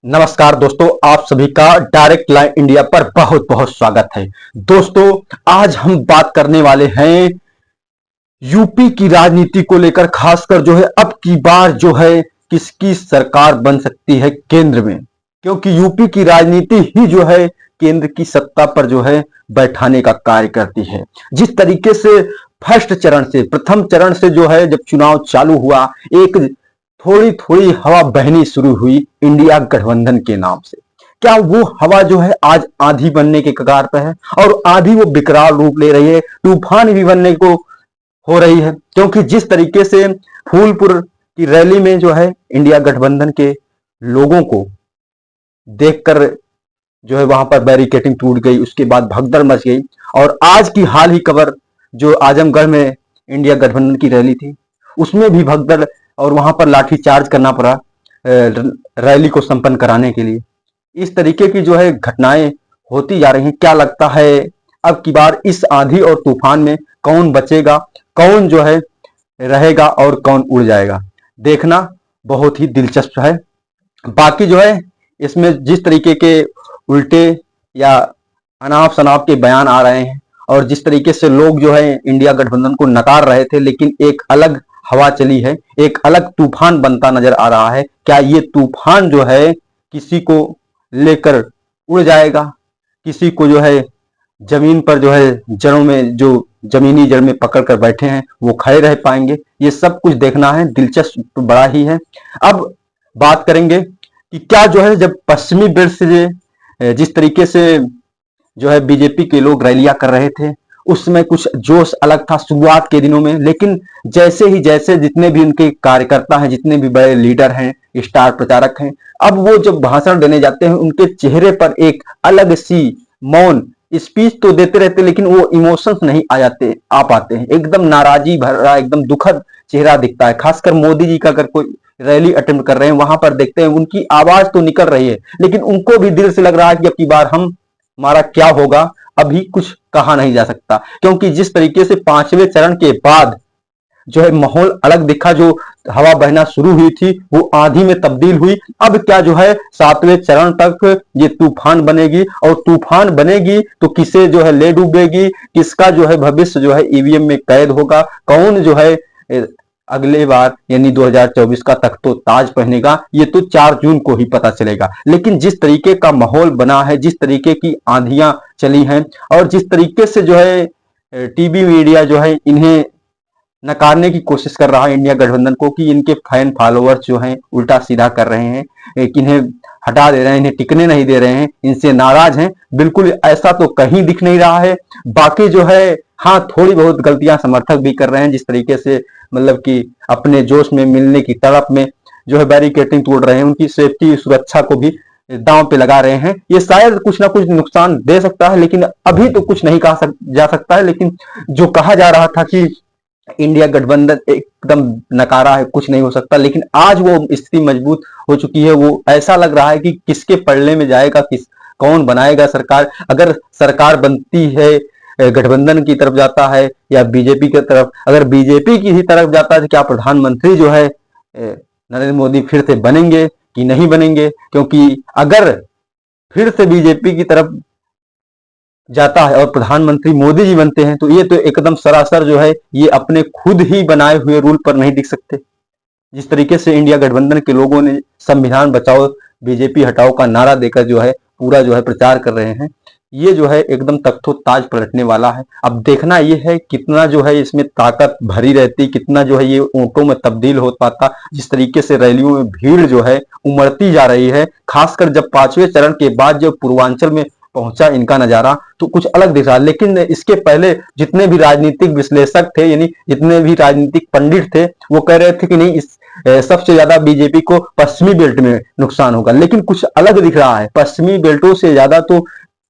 नमस्कार दोस्तों, आप सभी का डायरेक्ट लाइन इंडिया पर बहुत बहुत स्वागत है। दोस्तों, आज हम बात करने वाले हैं यूपी की राजनीति को लेकर, खासकर जो है अब की बार जो है किसकी सरकार बन सकती है केंद्र में, क्योंकि यूपी की राजनीति ही जो है केंद्र की सत्ता पर जो है बैठाने का कार्य करती है। जिस तरीके से फर्स्ट चरण से, प्रथम चरण से जो है जब चुनाव चालू हुआ, एक थोड़ी थोड़ी हवा बहनी शुरू हुई इंडिया गठबंधन के नाम से। क्या वो हवा जो है आज आंधी बनने के कगार पर है, और आंधी वो विकराल रूप ले रही है, तूफान भी बनने को हो रही है। क्योंकि जिस तरीके से फूलपुर की रैली में जो है इंडिया गठबंधन के लोगों को देखकर जो है वहां पर बैरिकेटिंग टूट गई, उसके बाद भगदड़ मच गई। और आज की हाल ही खबर जो आजमगढ़ में इंडिया गठबंधन की रैली थी, उसमें भी भगदड़ और वहां पर लाठीचार्ज करना पड़ा रैली को संपन्न कराने के लिए। इस तरीके की जो है घटनाएं होती जा रही हैं। क्या लगता है अब की बार इस आंधी और तूफान में कौन बचेगा, कौन जो है रहेगा और कौन उड़ जाएगा? देखना बहुत ही दिलचस्प है। बाकी जो है इसमें जिस तरीके के उल्टे या अनाप शनाप के बयान आ रहे हैं, और जिस तरीके से लोग जो है इंडिया गठबंधन को नकार रहे थे, लेकिन एक अलग हवा चली है, एक अलग तूफान बनता नजर आ रहा है। क्या ये तूफान जो है किसी को लेकर उड़ जाएगा, किसी को जो है जमीन पर जो है जड़ों में, जो जमीनी जड़ में पकड़ कर बैठे हैं, वो खड़े रह पाएंगे? ये सब कुछ देखना है। दिलचस्प बड़ा ही है। अब बात करेंगे कि क्या जो है जब पश्चिमी बेल्ट से जिस तरीके से जो है बीजेपी के लोग रैलियां कर रहे थे, उस समय कुछ जोश अलग था शुरुआत के दिनों में। लेकिन जैसे जितने भी उनके कार्यकर्ता हैं, जितने भी बड़े लीडर हैं, स्टार प्रचारक हैं, अब वो जब भाषण देने जाते हैं, उनके चेहरे पर एक अलग सी मौन, स्पीच तो देते रहते लेकिन वो इमोशंस नहीं आ पाते हैं। एकदम नाराजी भरा, एकदम दुखद चेहरा दिखता है। खासकर मोदी जी का अगर कोई रैली अटेम्प्ट कर रहे हैं, वहां पर देखते हैं उनकी आवाज तो निकल रही है, लेकिन उनको भी दिल से लग रहा है कि अब की बार हमारा क्या होगा, अभी कुछ कहा नहीं जा सकता। क्योंकि जिस तरीके से पांचवें चरण के बाद जो है माहौल अलग दिखा, जो हवा बहना शुरू हुई थी वो आंधी में तब्दील हुई। अब क्या जो है सातवें चरण तक ये तूफान बनेगी, और तूफान बनेगी तो किसे जो है ले डूबेगी, किसका जो है भविष्य जो है ईवीएम में कैद होगा, कौन जो है अगले बार यानी 2024 का तख्तो ताज पहनेगा, ये तो 4 जून को ही पता चलेगा। लेकिन जिस तरीके का माहौल बना है, जिस तरीके की आंधियां चली हैं, और जिस तरीके से जो है टीवी मीडिया जो है इन्हें नकारने की कोशिश कर रहा है इंडिया गठबंधन को, कि इनके फैन फॉलोअर्स जो हैं उल्टा सीधा कर रहे हैं, इन्हें हटा दे रहे हैं, इन्हें टिकने नहीं दे रहे हैं, इनसे नाराज हैं, बिल्कुल ऐसा तो कहीं दिख नहीं रहा है। बाकी जो है हाँ, थोड़ी बहुत गलतियां समर्थक भी कर रहे हैं, जिस तरीके से मतलब कि अपने जोश में मिलने की तड़प में जो है बैरिकेटिंग तोड़ रहे हैं, उनकी सेफ्टी सुरक्षा को भी दांव पे लगा रहे हैं। ये शायद कुछ ना कुछ नुकसान दे सकता है, लेकिन अभी तो कुछ नहीं कहा जा सकता है। लेकिन जो कहा जा रहा था कि इंडिया गठबंधन एकदम नकारा है, कुछ नहीं हो सकता, लेकिन आज वो स्थिति मजबूत हो चुकी है। वो ऐसा लग रहा है कि किसके पलड़े में जाएगा, कौन बनाएगा सरकार। अगर सरकार बनती है, गठबंधन की तरफ जाता है या बीजेपी की तरफ, अगर बीजेपी की ही तरफ जाता है तो क्या प्रधानमंत्री जो है नरेंद्र मोदी फिर से बनेंगे कि नहीं बनेंगे? क्योंकि अगर फिर से बीजेपी की तरफ जाता है और प्रधानमंत्री मोदी जी बनते हैं, तो ये तो एकदम सरासर जो है ये अपने खुद ही बनाए हुए रूल पर नहीं टिक सकते। जिस तरीके से इंडिया गठबंधन के लोगों ने संविधान बचाओ बीजेपी हटाओ का नारा देकर जो है पूरा जो है प्रचार कर रहे हैं, ये जो है एकदम तख्तो ताज पलटने वाला है। अब देखना ये है कितना जो है इसमें ताकत भरी रहती, कितना जो है ये ऊंटों में तब्दील हो पाता। जिस तरीके से रैलियों में भीड़ जो है उमड़ती जा रही है, खासकर जब पांचवें चरण के बाद जब पूर्वांचल में पहुंचा इनका नजारा, तो कुछ अलग दिख रहा। लेकिन इसके पहले जितने भी राजनीतिक विश्लेषक थे, यानी जितने भी राजनीतिक पंडित थे, वो कह रहे थे कि नहीं, इस सबसे ज्यादा बीजेपी को पश्चिमी बेल्ट में नुकसान होगा। लेकिन कुछ अलग दिख रहा है, पश्चिमी बेल्टों से ज्यादा तो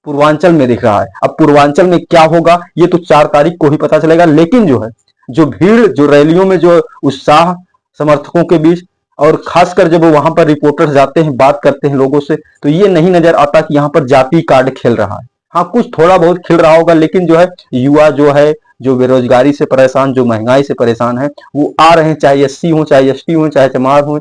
पूर्वांचल में दिख रहा है। अब पूर्वांचल में क्या होगा ये तो 4 तारीख को ही पता चलेगा। लेकिन जो है जो भीड़, जो रैलियों में जो उत्साह समर्थकों के बीच, और खासकर जब वो वहां पर रिपोर्टर्स जाते हैं, बात करते हैं लोगों से, तो ये नहीं नजर आता कि यहाँ पर जाति कार्ड खेल रहा है। हाँ, कुछ थोड़ा बहुत खेल रहा होगा, लेकिन जो है युवा जो है, जो बेरोजगारी से परेशान, जो महंगाई से परेशान है, वो आ रहे हैं, चाहे एससी हो, चाहे एसटी हो, चाहे चमार हो,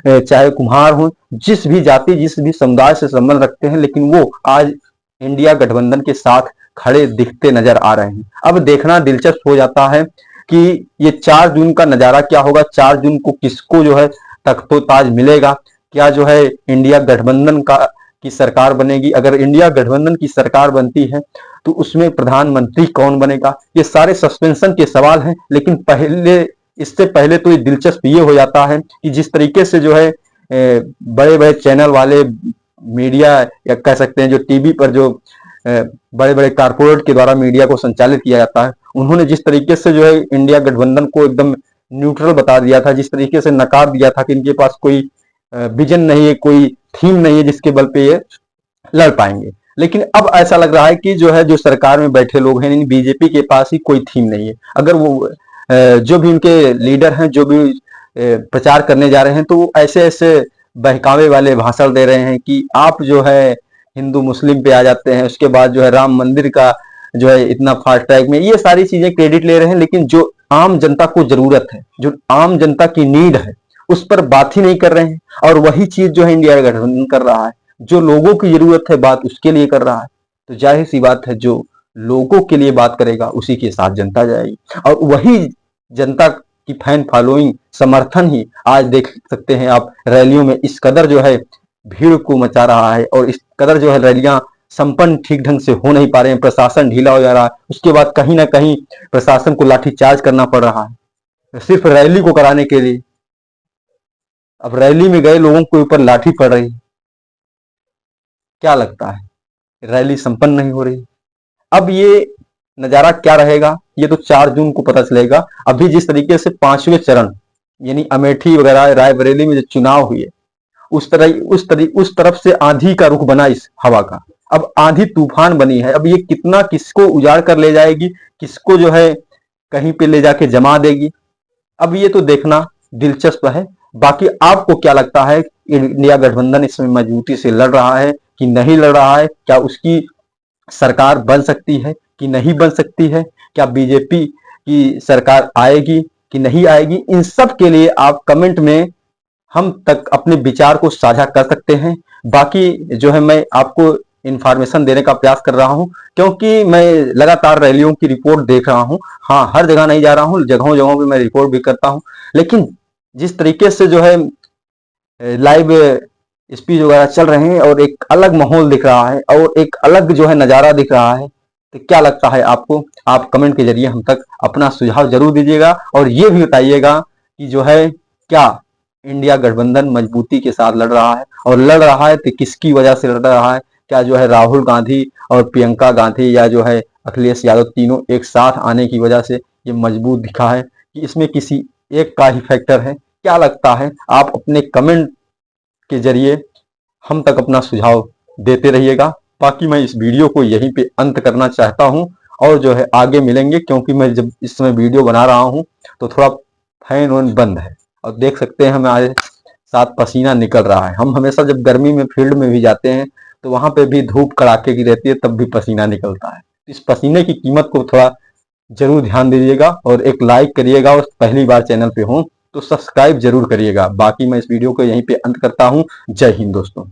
चाहे कुम्हार हो, जिस भी जाति जिस भी समुदाय से संबंध रखते हैं, लेकिन वो आज इंडिया गठबंधन के साथ खड़े दिखते नजर आ रहे हैं। अब देखना दिलचस्प हो जाता है कि ये 4 जून का नजारा क्या होगा, 4 जून को किसको जो है तख्तो ताज मिलेगा, क्या जो है इंडिया गठबंधन का की सरकार बनेगी। अगर इंडिया गठबंधन की सरकार बनती है तो उसमें प्रधानमंत्री कौन बनेगा, ये सारे सस्पेंशन के सवाल हैं। लेकिन पहले इससे पहले तो ये दिलचस्प ये हो जाता है कि जिस तरीके से जो है बड़े बड़े चैनल वाले मीडिया या कह सकते हैं जो टीवी पर जो बड़े बड़े कारपोरेट के द्वारा मीडिया को संचालित किया जाता है, उन्होंने जिस तरीके से जो है इंडिया गठबंधन को एकदम न्यूट्रल बता दिया था, जिस तरीके से नकार दिया था कि इनके पास कोई विजन नहीं है, कोई थीम नहीं है जिसके बल पे ये लड़ पाएंगे। लेकिन अब ऐसा लग रहा है कि जो है जो सरकार में बैठे लोग हैं, बीजेपी के पास ही कोई थीम नहीं है। अगर वो जो भी उनके लीडर हैं, जो भी प्रचार करने जा रहे हैं, तो वो ऐसे ऐसे बहकावे वाले भाषण दे रहे हैं कि आप जो है हिंदू मुस्लिम पे आ जाते हैं, उसके बाद जो है राम मंदिर का जो है इतना फास्ट ट्रैक में, ये सारी चीजें क्रेडिट ले रहे हैं। लेकिन जो आम जनता को जरूरत है, जो आम जनता की नीड है, उस पर बात ही नहीं कर रहे हैं। और वही चीज जो है इंडिया गठबंधन कर रहा है, जो लोगों की जरूरत है बात उसके लिए कर रहा है। तो जाहिर सी बात है, जो लोगों के लिए बात करेगा उसी के साथ जनता जाएगी। और वही जनता की फैन फॉलोइंग समर्थन ही आज देख सकते हैं आप रैलियों में इस कदर जो है भीड़ को मचा रहा है, और इस कदर जो है रैलियां संपन्न ठीक ढंग से हो नहीं पा रहे हैं, प्रशासन ढीला हो जा रहा है। उसके बाद कहीं ना कहीं प्रशासन को लाठीचार्ज करना पड़ रहा है सिर्फ रैली को कराने के लिए। अब रैली में गए लोगों के ऊपर लाठी पड़ रही, क्या लगता है रैली संपन्न नहीं हो रही। अब ये नजारा क्या रहेगा, ये तो 4 जून को पता चलेगा। अभी जिस तरीके से 5वें चरण यानी अमेठी वगैरह रायबरेली में जो चुनाव हुए, उस तरफ से आंधी का रुख बना इस हवा का। अब आंधी तूफान बनी है। अब ये कितना किसको उजाड़ कर ले जाएगी, किसको जो है कहीं पे ले जाके जमा देगी, अब ये तो देखना दिलचस्प है। बाकी आपको क्या लगता है, इंडिया गठबंधन इसमें मजबूती से लड़ रहा है कि नहीं लड़ रहा है, क्या उसकी सरकार बन सकती है कि नहीं बन सकती है, क्या बीजेपी की सरकार आएगी कि नहीं आएगी। इन सब के लिए आप कमेंट में हम तक अपने विचार को साझा कर सकते हैं। बाकी जो है मैं आपको इंफॉर्मेशन देने का प्रयास कर रहा हूं, क्योंकि मैं लगातार रैलियों की रिपोर्ट देख रहा हूं। हाँ, हर जगह नहीं जा रहा हूं, जगहों जगहों पे मैं रिपोर्ट भी करता हूं। लेकिन जिस तरीके से जो है लाइव स्पीच वगैरह चल रहे हैं और एक अलग माहौल दिख रहा है और एक अलग जो है नजारा दिख रहा है, तो क्या लगता है आपको, आप कमेंट के जरिए हम तक अपना सुझाव जरूर दीजिएगा। और ये भी बताइएगा कि जो है क्या इंडिया गठबंधन मजबूती के साथ लड़ रहा है, और लड़ रहा है तो किसकी वजह से लड़ रहा है। क्या जो है राहुल गांधी और प्रियंका गांधी या जो है अखिलेश यादव तीनों एक साथ आने की वजह से ये मजबूत दिखा है, कि इसमें किसी एक का ही फैक्टर है। क्या लगता है, आप अपने कमेंट के जरिए हम तक अपना सुझाव देते रहिएगा। बाकी मैं इस वीडियो को यहीं पे अंत करना चाहता हूं, और जो है आगे मिलेंगे, क्योंकि मैं जब इस समय वीडियो बना रहा हूं तो थोड़ा फैन वैन बंद है, और देख सकते हैं हमारे साथ पसीना निकल रहा है। हम हमेशा जब गर्मी में फील्ड में भी जाते हैं तो वहां पे भी धूप कड़ाके की रहती है, तब भी पसीना निकलता है। इस पसीने की कीमत को थोड़ा जरूर ध्यान दीजिएगा, और एक लाइक करिएगा, और पहली बार चैनल पे हो तो सब्सक्राइब जरूर करिएगा। बाकी मैं इस वीडियो को यहीं पे अंत करता हूं। जय हिंद दोस्तों।